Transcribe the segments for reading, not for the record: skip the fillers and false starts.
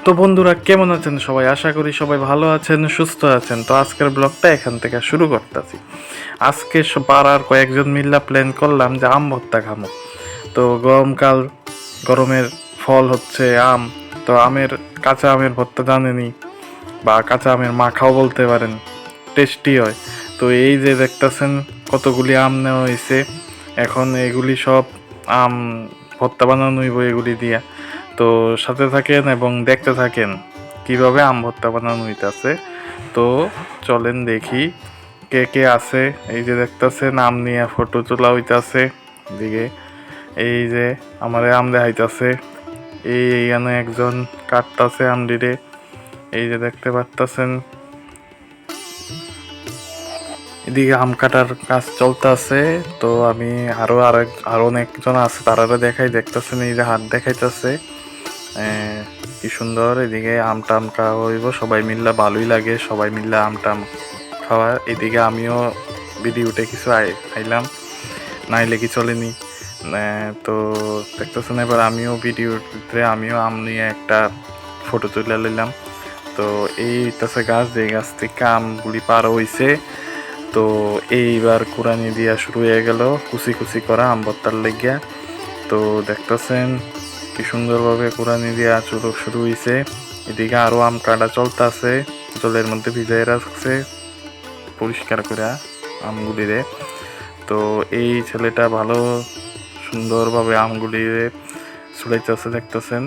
তো বন্ধুরা, কেমন আছেন সবাই? আশা করি সবাই ভালো আছেন, সুস্থ আছেন। তো আজকের ব্লগটা এখান থেকে শুরু করতেছি। আজকে পাড়ার কয়েকজন মিল্লা প্ল্যান করলাম যে আম ভর্তা খামো। তো গরমকাল, গরমের ফল হচ্ছে আম। তো কাঁচা আমের ভর্তা জানেনি, বা কাঁচা আমের মাখাও বলতে পারেন, টেস্টি হয়। তো এই যে দেখতেছেন কতগুলি আম নেওয়া হয়েছে, এখন এগুলি সব আম ভর্তা বানানো হইব এগুলি দিয়া। তো সাথে থাকেন এবং দেখতে থাকেন কিভাবে আম ভর্তা বানানো হইতাছে। তো চলেন দেখি কে কে আছে। এই যে দেখতেছেন আম নিয়ে ফটো তোলা হইতাছে। দিকে এই যে আমারে আম দেখাইতাছে, এইখানে একজন কাটতাছে আমডিরে, এই যে দেখতে পারতাছেন। এদিকে আম কাটার কাজ চলতেছে। তো আমি আরো অনেকজন আছে, তারা দেখতেছেন, এই যে হাত দেখাইতেছে কি সুন্দর। এদিকে আম টাম খাওয়া হইব সবাই মিল্লা, ভালোই লাগে সবাই মিল্লা আম টাম খাওয়া। এদিকে আমিও ভিডিওতে কিছু খাইলাম, নাইলে কি চলেনি। তো দেখতেছেন, এবার আমিও ভিডিওতে আমিও আম নিয়ে একটা ফটো তুলে নিলাম। তো এই হইতাছে গাছ, যে গাছ থেকে আমগুলি পার হইছে। তো এইবার কুরানি দিয়া শুরু হয়ে গেল কুচি কুচি করা আম ভর্তার লেগিয়া। তো দেখতেছেন কি সুন্দরভাবে কুরানি দিয়া শুরু হয়েছে। এদিকে আরো আম কাটা চলতেছে, জলের মধ্যে ভিজাই রাখছে পরিষ্কার করে আমগুলিরে। তো এই ছেলেটা ভালো সুন্দরভাবে আমগুলিরে ছুড়াইতেছে, দেখতেছেন।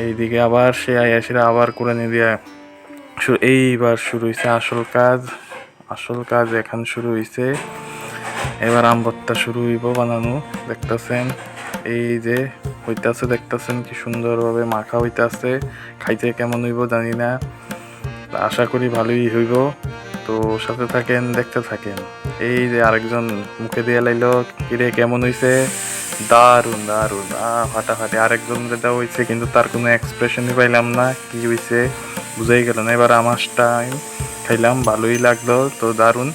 এইদিকে আবার সে আয়াসিরা আবার কুরানি দিয়া এইবার শুরু হয়েছে আসল কাজ এখন শুরু হয়েছে। এবার আম ভর্তা শুরু হইব বানানো, দেখতেছেন। এই যে হইতাছে, দেখতেছেন কি সুন্দরভাবে মাখা হইতাছে। খাইতে কেমন হইব জানি না, আশা করি ভালোই হইব। তো সাথে থাকেন, দেখতে থাকেন। এই যে আরেকজন মুখে দিয়ে লাইলো, কিরে কেমন হইছে? দারুন দারুন, ফাটাফাটি। আরেকজন যেটা হয়েছে, কিন্তু তার কোনো এক্সপ্রেশনই পাইলাম না, কি হয়েছে বুঝাই গেল না। এবার আমার টাইম খাইলাম, ভালোই লাগলো, তো দারুন।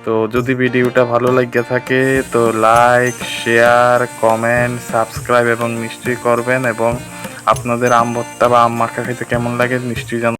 তো যদি ভিডিওটা ভালো লাগে থাকে তো লাইক, শেয়ার, কমেন্ট, সাবস্ক্রাইব এবং নিশ্চয়ই করবেন। এবং আপনাদের আম ভর্তা বা আম মাখা খেতে কেমন লাগে নিশ্চয়ই জানাবেন।